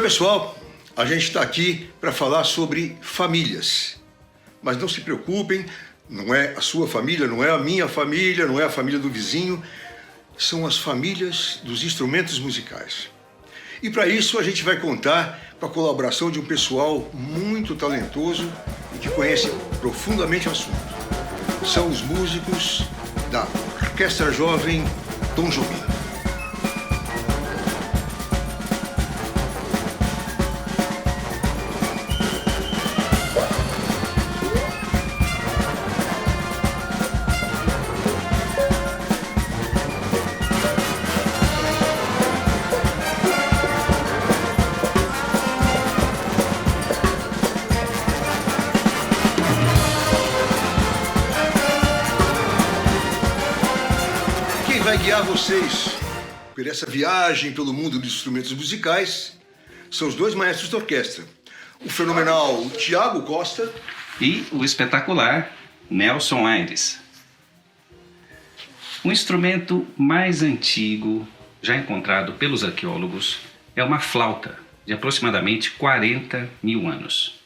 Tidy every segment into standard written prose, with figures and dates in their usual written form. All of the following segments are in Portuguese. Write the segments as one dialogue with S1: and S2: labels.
S1: pessoal, a gente está aqui para falar sobre famílias. Mas não se preocupem, não é a sua família, não é a minha família, não é a família do vizinho. São as famílias dos instrumentos musicais. E para isso a gente vai contar com a colaboração de um pessoal muito talentoso e que conhece profundamente o assunto. São os músicos da Orquestra Jovem Tom Jobim. Vai guiar vocês por essa viagem pelo mundo dos instrumentos musicais são os dois maestros da orquestra, o fenomenal Thiago Costa
S2: e o espetacular Nelson Aires. O instrumento mais antigo já encontrado pelos arqueólogos é uma flauta de aproximadamente 40 mil anos.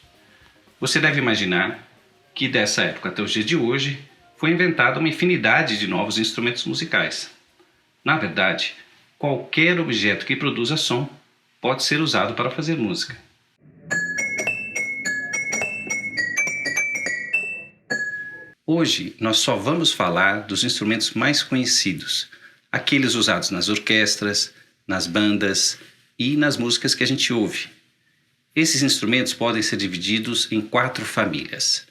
S2: Você deve imaginar que dessa época até os dias de hoje foi inventada uma infinidade de novos instrumentos musicais. Na verdade, qualquer objeto que produza som pode ser usado para fazer música. Hoje nós só vamos falar dos instrumentos mais conhecidos, aqueles usados nas orquestras, nas bandas e nas músicas que a gente ouve. Esses instrumentos podem ser divididos em 4 famílias: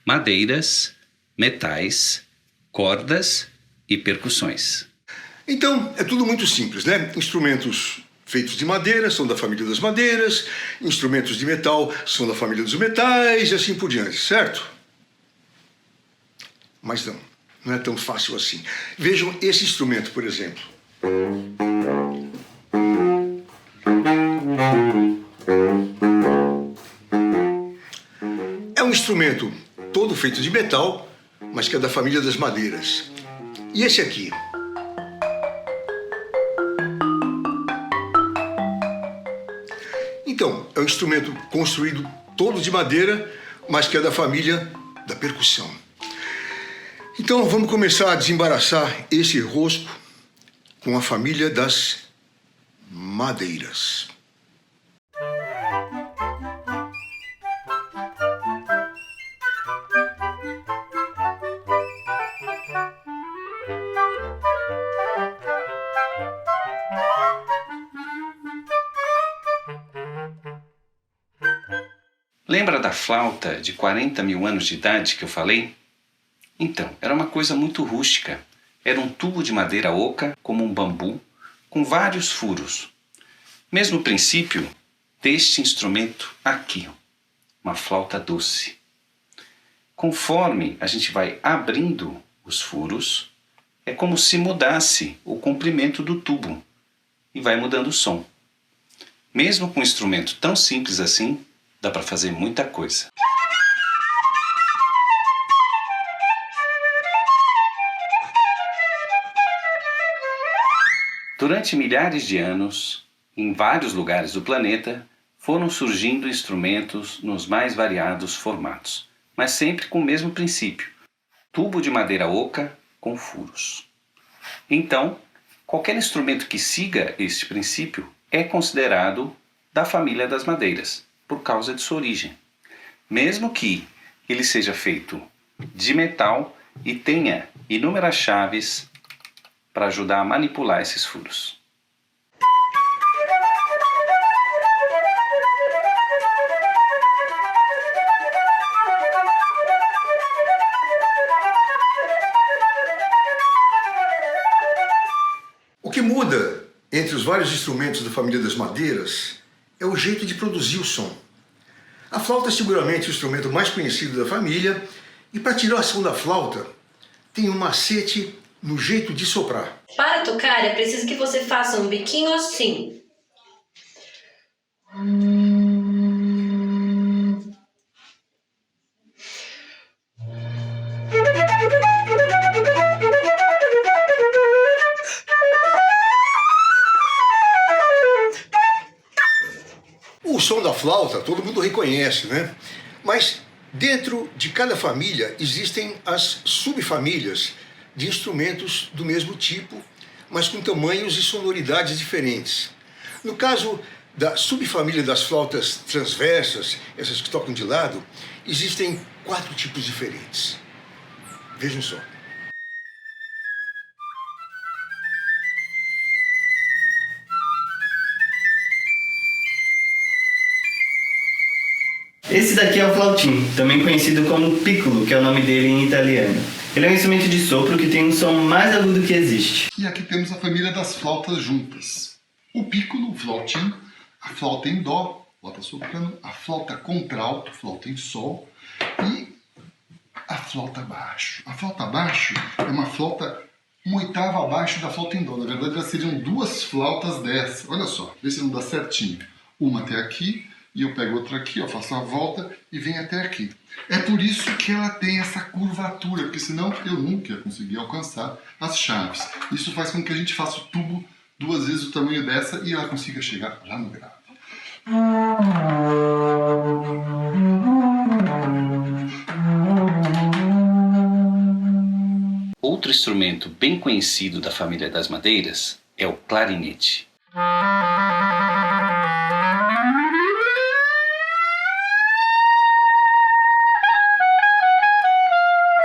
S2: madeiras, metais, cordas e percussões.
S1: Então, é tudo muito simples, né? Instrumentos feitos de madeira são da família das madeiras, instrumentos de metal são da família dos metais e assim por diante, certo? Mas não é tão fácil assim. Vejam esse instrumento, por exemplo. É um instrumento todo feito de metal, mas que é da família das madeiras. E esse aqui? Então, é um instrumento construído todo de madeira, mas que é da família da percussão. Então, vamos começar a desembaraçar esse rosco com a família das madeiras.
S2: Lembra da flauta de 40 mil anos de idade que eu falei? Então, era uma coisa muito rústica. Era um tubo de madeira oca, como um bambu, com vários furos. Mesmo princípio deste instrumento aqui, uma flauta doce. Conforme a gente vai abrindo os furos, é como se mudasse o comprimento do tubo e vai mudando o som. Mesmo com um instrumento tão simples assim, dá para fazer muita coisa. Durante milhares de anos, em vários lugares do planeta, foram surgindo instrumentos nos mais variados formatos, mas sempre com o mesmo princípio: tubo de madeira oca com furos. Então, qualquer instrumento que siga este princípio é considerado da família das madeiras, por causa de sua origem, mesmo que ele seja feito de metal e tenha inúmeras chaves para ajudar a manipular esses furos.
S1: O que muda entre os vários instrumentos da família das madeiras é o jeito de produzir o som. A flauta é seguramente o instrumento mais conhecido da família e para tirar o som da flauta tem um macete no jeito de soprar.
S3: Para tocar é preciso que você faça um biquinho assim.
S1: flauta todo mundo reconhece, né? Mas dentro de cada família existem as subfamílias de instrumentos do mesmo tipo, mas com tamanhos e sonoridades diferentes. No caso da subfamília das flautas transversas, essas que tocam de lado, existem 4 tipos diferentes. Vejam só.
S4: Esse daqui é o flautim, também conhecido como piccolo, que é o nome dele em italiano. Ele é um instrumento de sopro que tem um som mais agudo que existe.
S5: E aqui temos a família das flautas juntas. O piccolo, o flautim, a flauta em dó, flauta soprano, a flauta contralto, flauta em sol e a flauta baixo. A flauta baixo é uma flauta 1/8 abaixo da flauta em dó. Na verdade, elas seriam 2 flautas dessa. Olha só, vê se não dá certinho. Uma até aqui e eu pego outra aqui, ó, faço a volta e venho até aqui. É por isso que ela tem essa curvatura, porque senão eu nunca ia conseguir alcançar as chaves. Isso faz com que a gente faça o tubo 2 vezes o tamanho dessa e ela consiga chegar lá no grave.
S2: Outro instrumento bem conhecido da família das madeiras é o clarinete.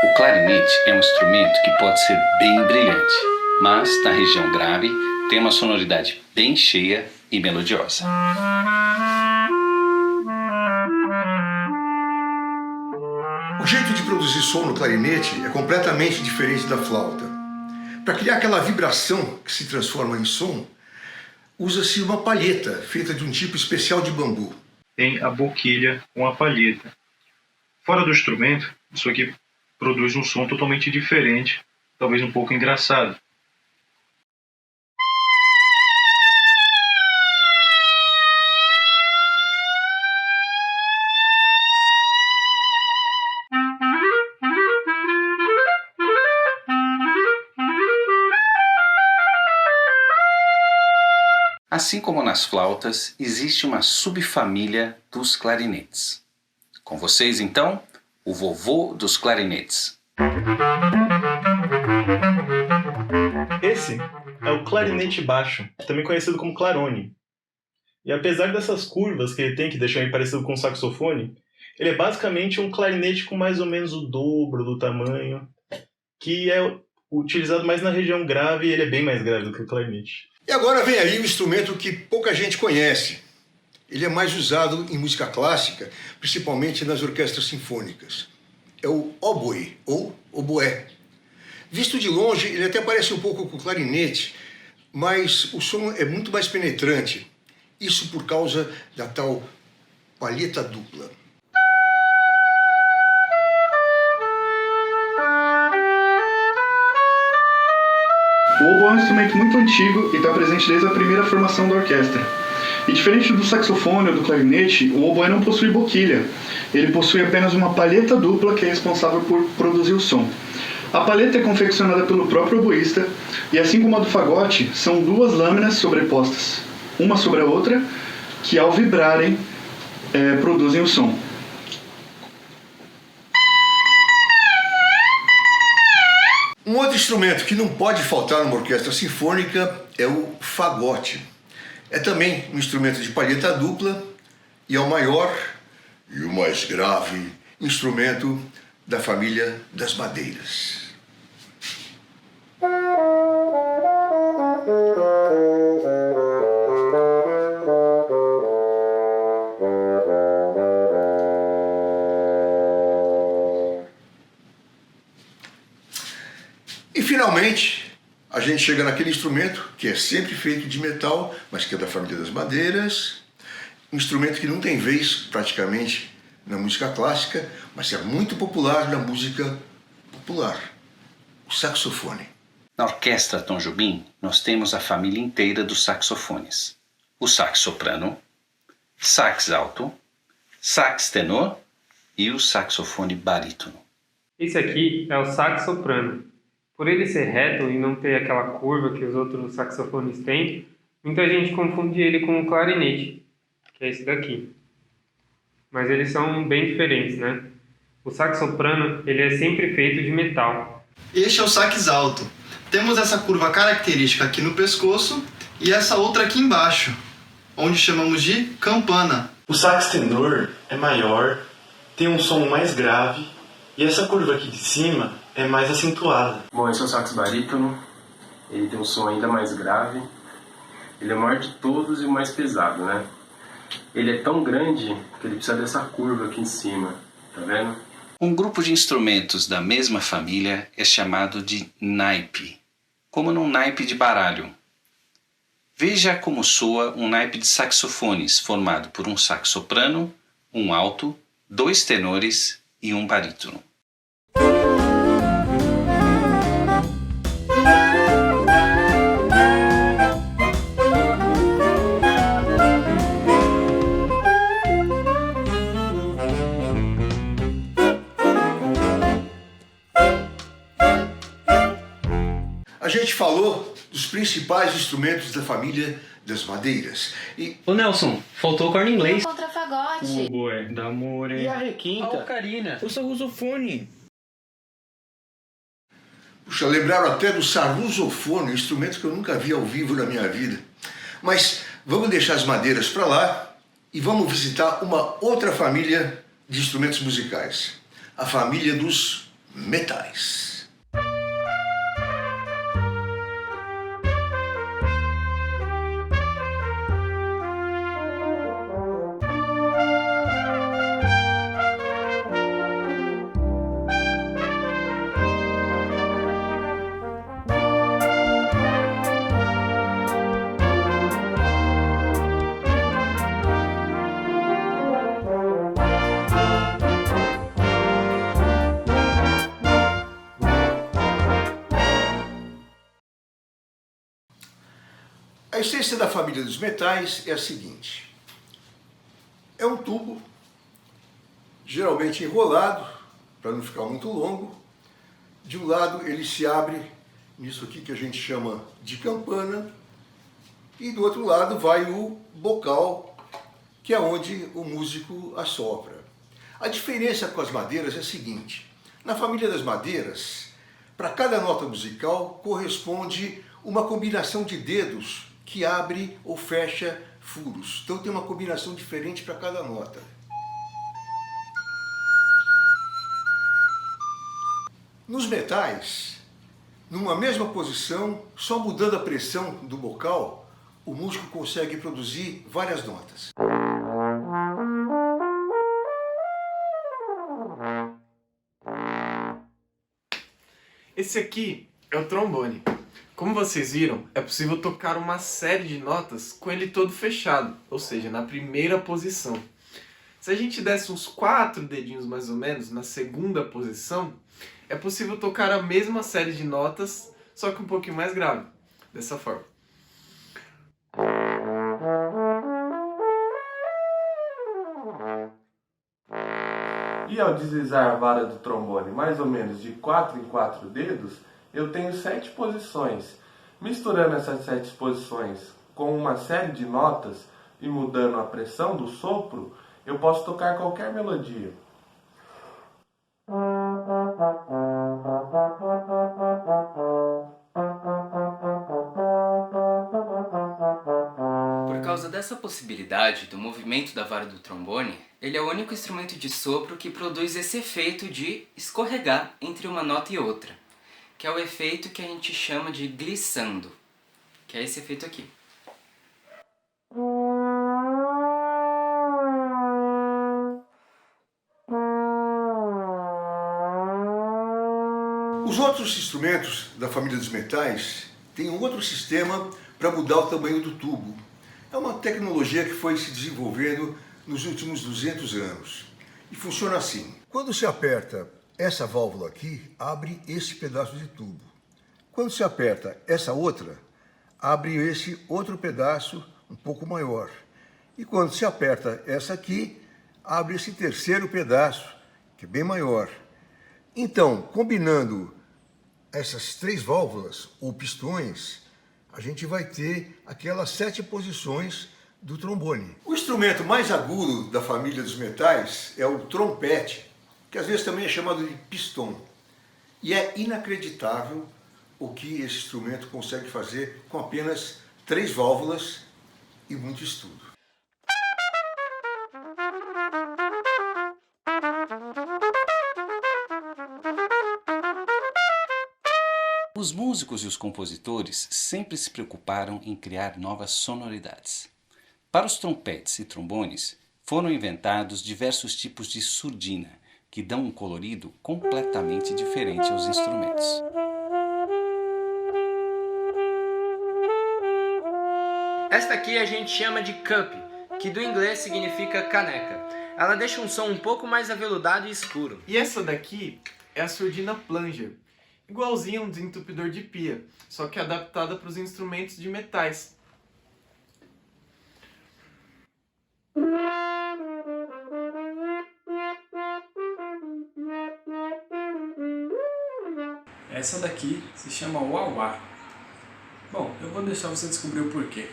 S2: O clarinete é um instrumento que pode ser bem brilhante, mas na região grave tem uma sonoridade bem cheia e melodiosa.
S1: O jeito de produzir som no clarinete é completamente diferente da flauta. Para criar aquela vibração que se transforma em som, usa-se uma palheta feita de um tipo especial de bambu.
S6: Tem a boquilha com a palheta. Fora do instrumento, isso aqui produz um som totalmente diferente, talvez um pouco engraçado.
S2: Assim como nas flautas, existe uma subfamília dos clarinetes. Com vocês, então, o vovô dos clarinetes.
S7: Esse é o clarinete baixo, também conhecido como clarone. E apesar dessas curvas que ele tem, que deixam ele parecido com um saxofone, ele é basicamente um clarinete com mais ou menos o dobro do tamanho, que é utilizado mais na região grave e ele é bem mais grave do que o clarinete.
S1: E agora vem aí um instrumento que pouca gente conhece. Ele é mais usado em música clássica, principalmente nas orquestras sinfônicas. É o oboe, ou oboé. Visto de longe, ele até parece um pouco com o clarinete, mas o som é muito mais penetrante. Isso por causa da tal palheta dupla.
S8: O oboe é um instrumento muito antigo e está presente desde a primeira formação da orquestra. E diferente do saxofone ou do clarinete, o oboé não possui boquilha. Ele possui apenas uma palheta dupla que é responsável por produzir o som. A palheta é confeccionada pelo próprio oboísta e, assim como a do fagote, são 2 lâminas sobrepostas, uma sobre a outra, que ao vibrarem produzem o som.
S1: Um outro instrumento que não pode faltar numa orquestra sinfônica é o fagote. É também um instrumento de palheta dupla e é o maior e o mais grave instrumento da família das madeiras. E finalmente, a gente chega naquele instrumento que é sempre feito de metal, mas que é da família das madeiras, um instrumento que não tem vez praticamente na música clássica, mas é muito popular na música popular, o saxofone.
S2: Na orquestra Tom Jobim, nós temos a família inteira dos saxofones. O sax soprano, sax alto, sax tenor e o saxofone barítono.
S9: Esse aqui é o sax soprano. Por ele ser reto e não ter aquela curva que os outros saxofones têm, muita gente confunde ele com o clarinete, que é esse daqui. mas eles são bem diferentes, né? O sax soprano, ele é sempre feito de metal.
S10: Este é o sax alto. Temos essa curva característica aqui no pescoço e essa outra aqui embaixo, onde chamamos de campana.
S7: O sax tenor é maior, tem um som mais grave e essa curva aqui de cima é mais acentuada.
S11: Bom, esse é o sax barítono, ele tem um som ainda mais grave, ele é o maior de todos e o mais pesado, né? Ele é tão grande que ele precisa dessa curva aqui em cima, tá vendo?
S2: Um grupo de instrumentos da mesma família é chamado de naipe, como num naipe de baralho. Veja como soa um naipe de saxofones formado por um sax soprano, um alto, 2 tenores e um barítono.
S1: A gente falou dos principais instrumentos da família das madeiras.
S4: Ô Nelson, faltou o corno inglês.
S12: O contrafagote.
S7: O oboé da amore.
S4: E a requinta?
S13: A ocarina.
S4: O sarrusofone.
S1: Puxa, lembraram até do sarrusofone, instrumento que eu nunca vi ao vivo na minha vida. Mas vamos deixar as madeiras para lá e vamos visitar uma outra família de instrumentos musicais. A família dos metais. A essência da família dos metais é a seguinte: é um tubo, geralmente enrolado, para não ficar muito longo. De um lado ele se abre nisso aqui que a gente chama de campana, e do outro lado vai o bocal, que é onde o músico assopra. A diferença com as madeiras é a seguinte: na família das madeiras, para cada nota musical corresponde uma combinação de dedos que abre ou fecha furos. Então tem uma combinação diferente para cada nota. Nos metais, numa mesma posição, só mudando a pressão do bocal, o músico consegue produzir várias notas.
S14: Esse aqui é o trombone. Como vocês viram, é possível tocar uma série de notas com ele todo fechado, ou seja, na primeira posição. Se a gente desse uns 4 dedinhos mais ou menos na segunda posição, é possível tocar a mesma série de notas, só que um pouquinho mais grave, dessa forma.
S15: E ao deslizar a vara do trombone mais ou menos de 4 em 4 dedos, eu tenho 7 posições. Misturando essas 7 posições com uma série de notas e mudando a pressão do sopro, eu posso tocar qualquer melodia.
S16: Por causa dessa possibilidade do movimento da vara do trombone, ele é o único instrumento de sopro que produz esse efeito de escorregar entre uma nota e outra, que é o efeito que a gente chama de glissando, que é esse efeito aqui.
S1: Os outros instrumentos da família dos metais têm um outro sistema para mudar o tamanho do tubo. É uma tecnologia que foi se desenvolvendo nos últimos 200 anos. E funciona assim: quando se aperta essa válvula aqui, abre esse pedaço de tubo. Quando se aperta essa outra, abre esse outro pedaço um pouco maior. E quando se aperta essa aqui, abre esse terceiro pedaço, que é bem maior. Então, combinando essas 3 válvulas ou pistões, a gente vai ter aquelas 7 posições do trombone. O instrumento mais agudo da família dos metais é o trompete, que às vezes também é chamado de pistão. E é inacreditável o que esse instrumento consegue fazer com apenas 3 válvulas e muito estudo.
S2: Os músicos e os compositores sempre se preocuparam em criar novas sonoridades. Para os trompetes e trombones, foram inventados diversos tipos de surdina, que dão um colorido completamente diferente aos instrumentos.
S12: Esta aqui a gente chama de cup, que do inglês significa caneca. Ela deixa um som um pouco mais aveludado e escuro.
S14: E essa daqui é a surdina plunger, igualzinha a um desentupidor de pia, só que adaptada para os instrumentos de metais.
S13: Essa daqui se chama wah-wah. Bom, eu vou deixar você descobrir o porquê.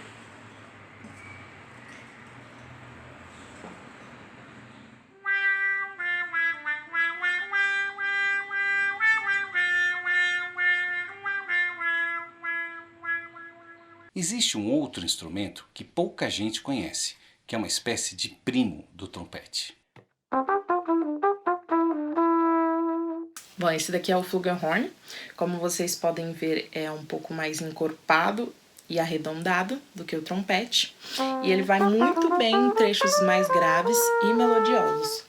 S2: Existe um outro instrumento que pouca gente conhece, que é uma espécie de primo do trompete.
S17: Bom, esse daqui é o flugelhorn. Como vocês podem ver, é um pouco mais encorpado e arredondado do que o trompete. E ele vai muito bem em trechos mais graves e melodiosos.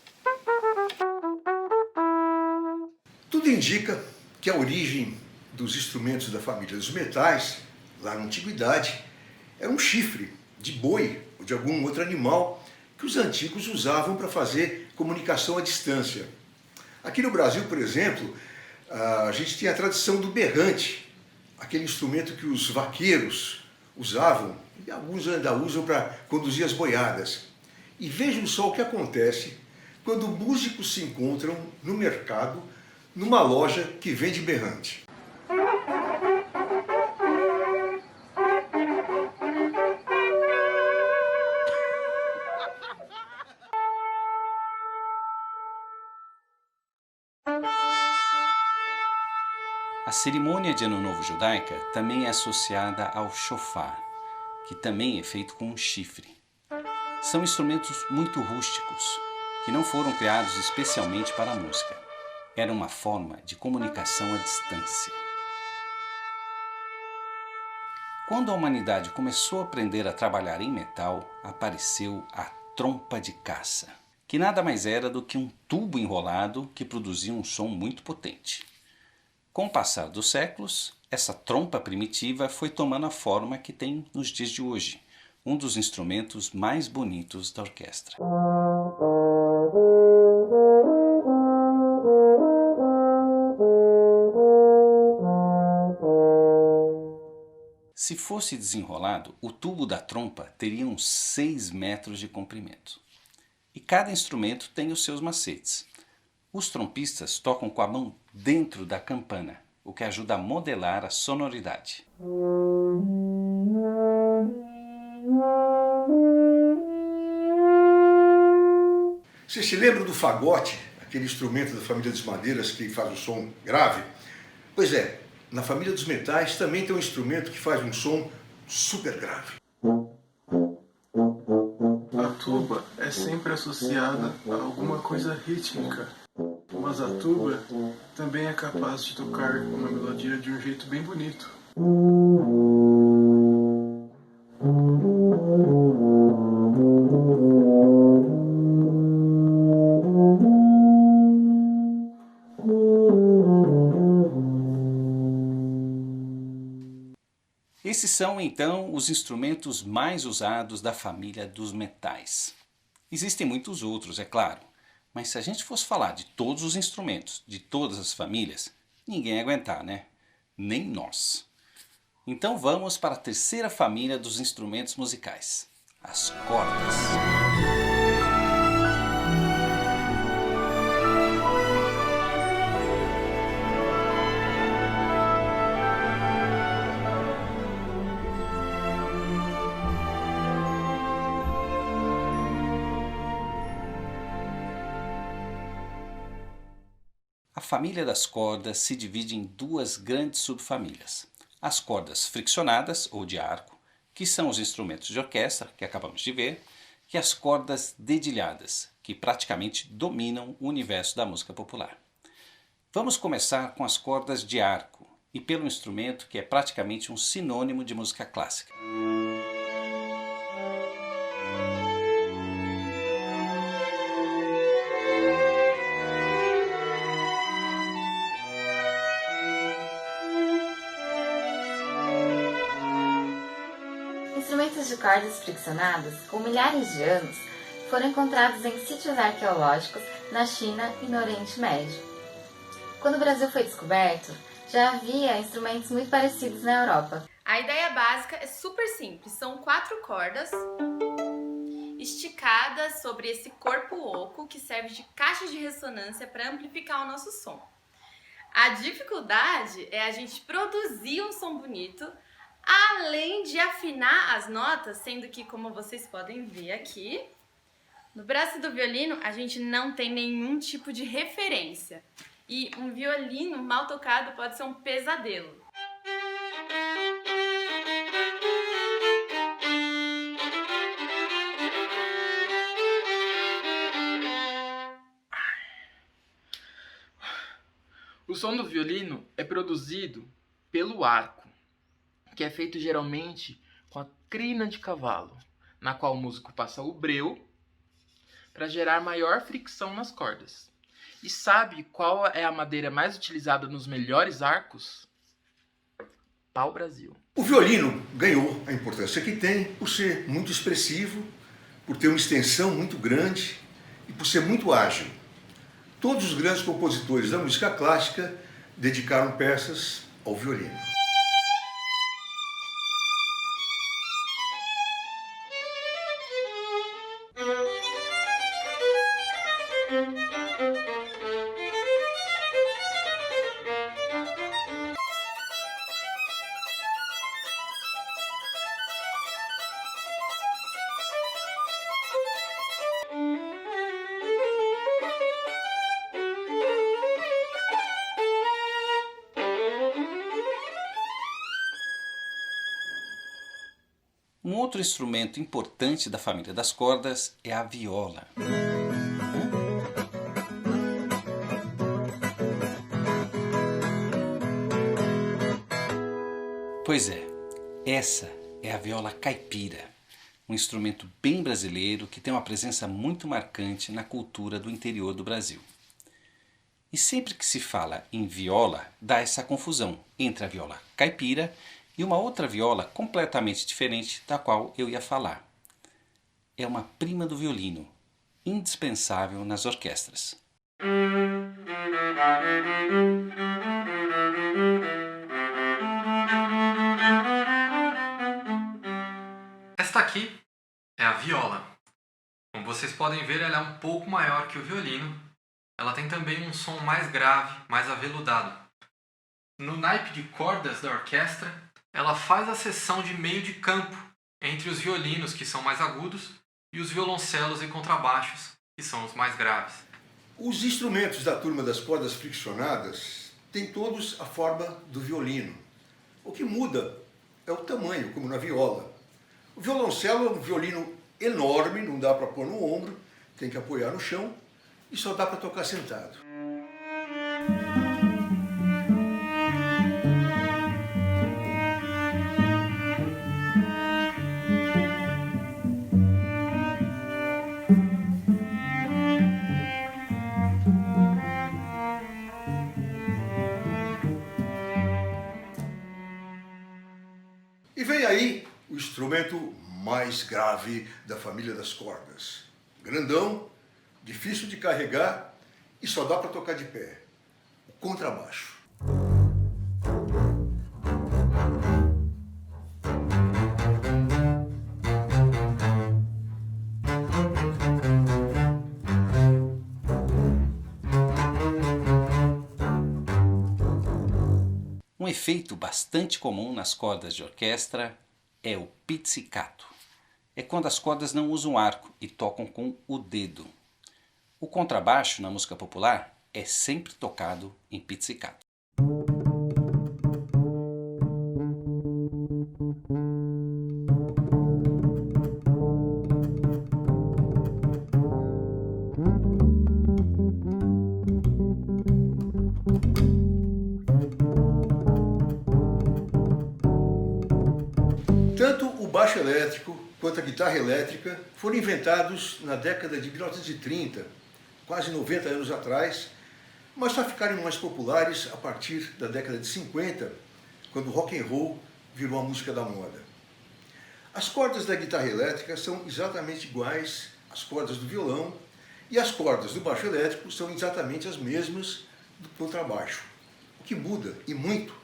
S1: Tudo indica que a origem dos instrumentos da família dos metais, lá na antiguidade, era um chifre de boi ou de algum outro animal que os antigos usavam para fazer comunicação à distância. Aqui no Brasil, por exemplo, a gente tem a tradição do berrante, aquele instrumento que os vaqueiros usavam, e alguns ainda usam para conduzir as boiadas. E vejam só o que acontece quando músicos se encontram no mercado, numa loja que vende berrante.
S2: A cerimônia de Ano Novo judaica também é associada ao shofar, que também é feito com um chifre. São instrumentos muito rústicos, que não foram criados especialmente para a música. Era uma forma de comunicação à distância. Quando a humanidade começou a aprender a trabalhar em metal, apareceu a trompa de caça, que nada mais era do que um tubo enrolado que produzia um som muito potente. Com o passar dos séculos, essa trompa primitiva foi tomando a forma que tem nos dias de hoje, um dos instrumentos mais bonitos da orquestra. Se fosse desenrolado, o tubo da trompa teria uns 6 metros de comprimento. E cada instrumento tem os seus macetes. Os trompistas tocam com a mão dentro da campana, o que ajuda a modelar a sonoridade.
S1: Você se lembra do fagote, aquele instrumento da família das madeiras que faz o som grave? Pois é, na família dos metais também tem um instrumento que faz um som super grave.
S18: A tuba é sempre associada a alguma coisa rítmica, mas a tuba também é capaz de tocar uma melodia de um jeito bem bonito.
S2: Esses são, então, os instrumentos mais usados da família dos metais. Existem muitos outros, é claro, mas se a gente fosse falar de todos os instrumentos, de todas as famílias, ninguém ia aguentar, né? Nem nós. Então vamos para a terceira família dos instrumentos musicais, as cordas. família das cordas se divide em duas grandes subfamílias. As cordas friccionadas, ou de arco, que são os instrumentos de orquestra, que acabamos de ver, e as cordas dedilhadas, que praticamente dominam o universo da música popular. Vamos começar com as cordas de arco, e pelo instrumento que é praticamente um sinônimo de música clássica.
S19: Instrumentos de cordas friccionadas, com milhares de anos, foram encontrados em sítios arqueológicos na China e no Oriente Médio. Quando o Brasil foi descoberto, já havia instrumentos muito parecidos na Europa.
S20: A ideia básica é super simples, são 4 cordas esticadas sobre esse corpo oco que serve de caixa de ressonância para amplificar o nosso som. A dificuldade é a gente produzir um som bonito, além de afinar as notas, sendo que, como vocês podem ver aqui, no braço do violino a gente não tem nenhum tipo de referência. E um violino mal tocado pode ser um pesadelo.
S21: O som do violino é produzido pelo arco, que é feito geralmente com a crina de cavalo, na qual o músico passa o breu para gerar maior fricção nas cordas. E sabe qual é a madeira mais utilizada nos melhores arcos? Pau-brasil.
S1: O violino ganhou a importância que tem por ser muito expressivo, por ter uma extensão muito grande e por ser muito ágil. Todos os grandes compositores da música clássica dedicaram peças ao violino.
S2: Um outro instrumento importante da família das cordas é a viola. Pois é, essa é a viola caipira, um instrumento bem brasileiro que tem uma presença muito marcante na cultura do interior do Brasil. E sempre que se fala em viola, dá essa confusão entre a viola caipira e uma outra viola completamente diferente da qual eu ia falar. É uma prima do violino, indispensável nas orquestras.
S22: Esta aqui é a viola. Como vocês podem ver, ela é um pouco maior que o violino. Ela tem também um som mais grave, mais aveludado. No naipe de cordas da orquestra, ela faz a seção de meio de campo entre os violinos, que são mais agudos, e os violoncelos e contrabaixos, que são os mais graves.
S1: Os instrumentos da turma das cordas friccionadas têm todos a forma do violino. O que muda é o tamanho, como na viola. O violoncelo é um violino enorme, não dá para pôr no ombro, tem que apoiar no chão e só dá para tocar sentado. E vem aí o instrumento mais grave da família das cordas. Grandão, difícil de carregar e só dá para tocar de pé. O contrabaixo.
S2: Um efeito bastante comum nas cordas de orquestra é o pizzicato. É quando as cordas não usam arco e tocam com o dedo. O contrabaixo na música popular é sempre tocado em pizzicato.
S1: Tanto o baixo elétrico quanto a guitarra elétrica foram inventados na década de 1930, quase 90 anos atrás, mas só ficaram mais populares a partir da década de 50, quando o rock and roll virou a música da moda. As cordas da guitarra elétrica são exatamente iguais às cordas do violão e as cordas do baixo elétrico são exatamente as mesmas do contrabaixo. O que muda, e muito,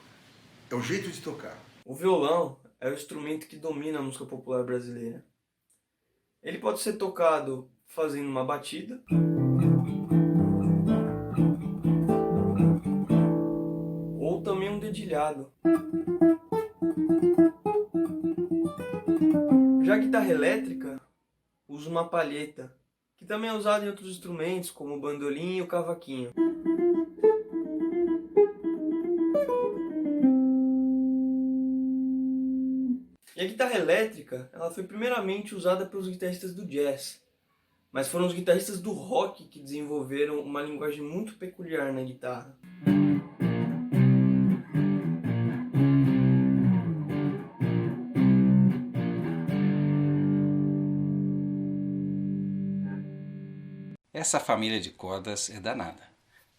S1: é o jeito de tocar.
S4: O violão é o instrumento que domina a música popular brasileira. Ele pode ser tocado fazendo uma batida, ou também um dedilhado. Já a guitarra elétrica usa uma palheta, que também é usada em outros instrumentos, como o bandolim e o cavaquinho. E a guitarra elétrica, ela foi primeiramente usada pelos guitarristas do jazz, mas foram os guitarristas do rock que desenvolveram uma linguagem muito peculiar na guitarra.
S2: Essa família de cordas é danada.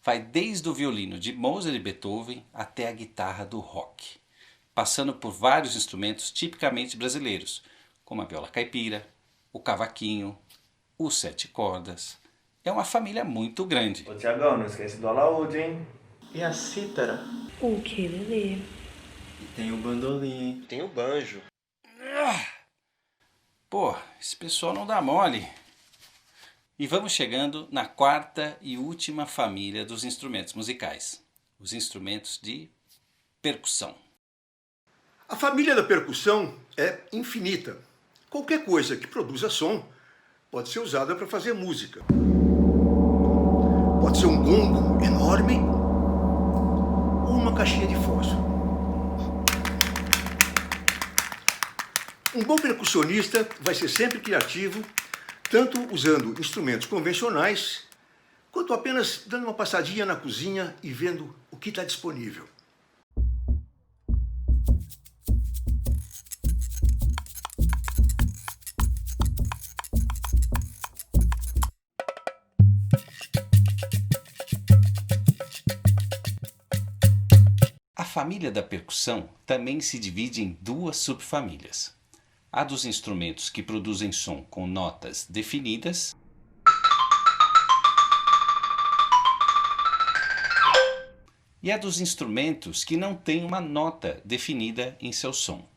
S2: Vai desde o violino de Mozart e Beethoven até a guitarra do rock, passando por vários instrumentos tipicamente brasileiros, como a viola caipira, o cavaquinho, os 7 cordas. É uma família muito grande.
S4: Ô Tiagão, não esquece do alaúde, hein?
S7: E a cítara?
S17: O ukelele.
S4: E tem o bandolim.
S7: Tem o banjo.
S2: Pô, esse pessoal não dá mole. E vamos chegando na quarta e última família dos instrumentos musicais, os instrumentos de percussão.
S1: A família da percussão é infinita. Qualquer coisa que produza som pode ser usada para fazer música. Pode ser um gongo enorme ou uma caixinha de fósforo. Um bom percussionista vai ser sempre criativo, tanto usando instrumentos convencionais, quanto apenas dando uma passadinha na cozinha e vendo o que está disponível.
S2: A família da percussão também se divide em 2 subfamílias. A dos instrumentos que produzem som com notas definidas e a dos instrumentos que não têm uma nota definida em seu som.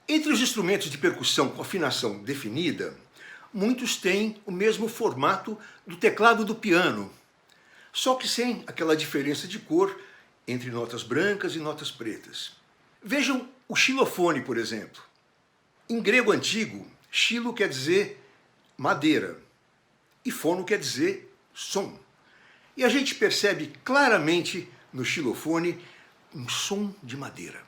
S1: Entre os instrumentos de percussão com afinação definida, muitos têm o mesmo formato do teclado do piano, só que sem aquela diferença de cor entre notas brancas e notas pretas. Vejam o xilofone, por exemplo. Em grego antigo, xilo quer dizer madeira e fono quer dizer som. E a gente percebe claramente no xilofone um som de madeira.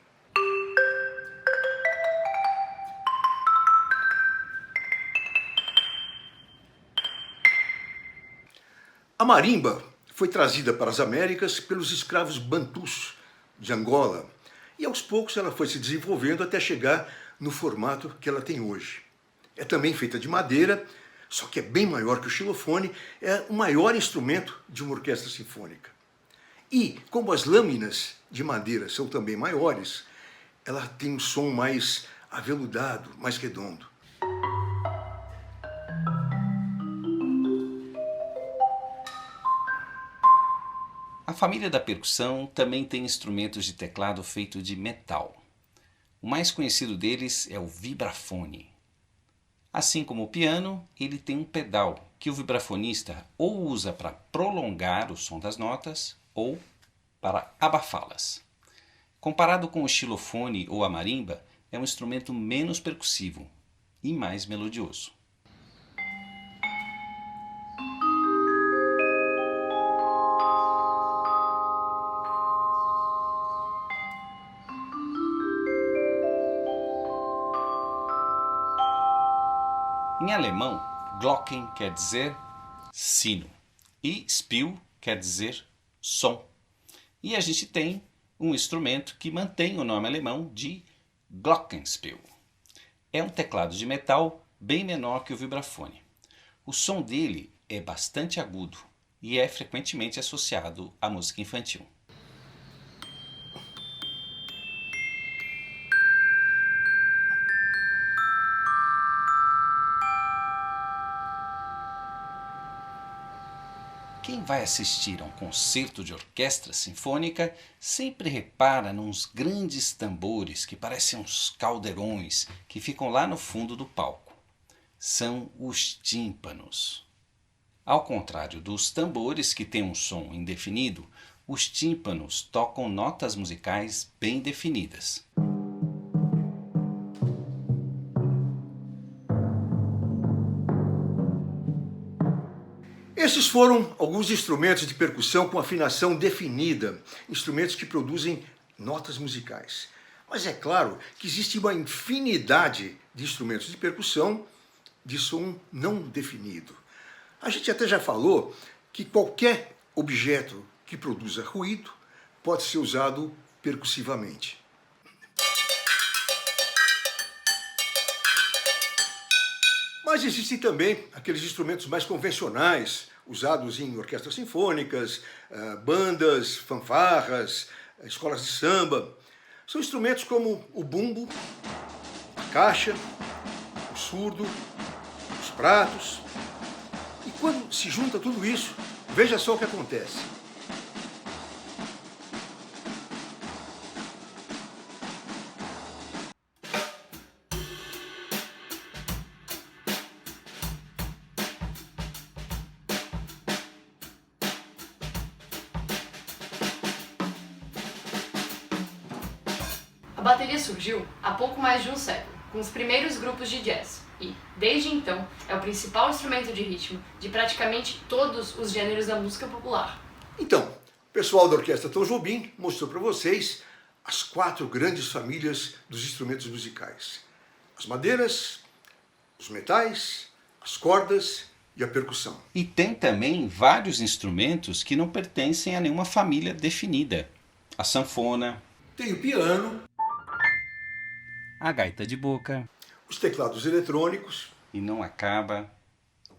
S1: A marimba foi trazida para as Américas pelos escravos bantus de Angola e aos poucos ela foi se desenvolvendo até chegar no formato que ela tem hoje. É também feita de madeira, só que é bem maior que o xilofone, é o maior instrumento de uma orquestra sinfônica. E, como as lâminas de madeira são também maiores, ela tem um som mais aveludado, mais redondo.
S2: A família da percussão também tem instrumentos de teclado feito de metal. O mais conhecido deles é o vibrafone. Assim como o piano, ele tem um pedal que o vibrafonista ou usa para prolongar o som das notas ou para abafá-las. Comparado com o xilofone ou a marimba, é um instrumento menos percussivo e mais melodioso. Em alemão, Glocken quer dizer sino e Spiel quer dizer som. E a gente tem um instrumento que mantém o nome alemão de Glockenspiel. É um teclado de metal bem menor que o vibrafone. O som dele é bastante agudo e é frequentemente associado à música infantil. Quem vai assistir a um concerto de orquestra sinfônica sempre repara nos grandes tambores que parecem uns caldeirões que ficam lá no fundo do palco. São os tímpanos. Ao contrário dos tambores que têm um som indefinido, os tímpanos tocam notas musicais bem definidas.
S1: Esses foram alguns instrumentos de percussão com afinação definida, instrumentos que produzem notas musicais. Mas é claro que existe uma infinidade de instrumentos de percussão de som não definido. A gente até já falou que qualquer objeto que produza ruído pode ser usado percussivamente. Mas existem também aqueles instrumentos mais convencionais, usados em orquestras sinfônicas, bandas, fanfarras, escolas de samba. São instrumentos como o bumbo, a caixa, o surdo, os pratos. E quando se junta tudo isso, veja só o que acontece.
S3: A bateria surgiu há pouco mais de um século, com os primeiros grupos de jazz, e, desde então, é o principal instrumento de ritmo de praticamente todos os gêneros da música popular.
S1: Então, o pessoal da Orquestra Tom Jobim mostrou para vocês as 4 grandes famílias dos instrumentos musicais: as madeiras, os metais, as cordas e a percussão.
S2: E tem também vários instrumentos que não pertencem a nenhuma família definida. A sanfona,
S1: tem o piano,
S2: a gaita de boca,
S1: os teclados eletrônicos
S2: e não acaba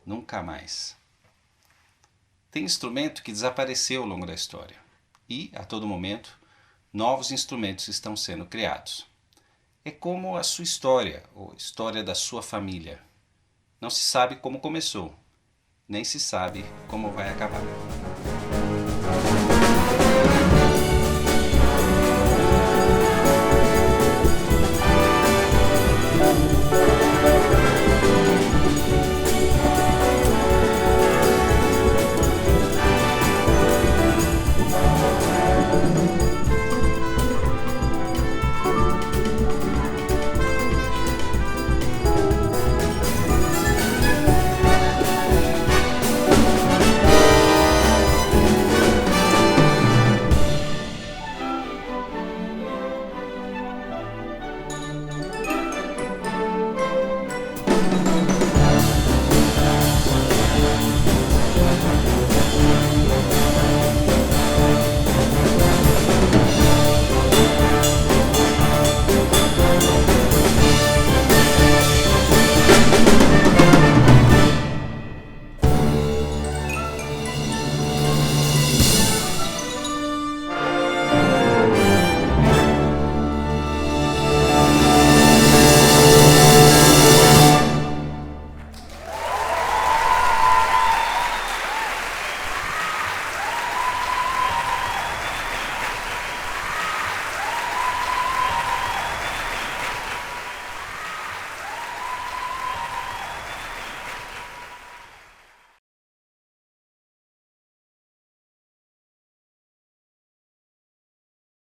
S2: nunca mais. Tem instrumento que desapareceu ao longo da história e, a todo momento, novos instrumentos estão sendo criados. É como a sua história, ou a história da sua família. Não se sabe como começou, nem se sabe como vai acabar.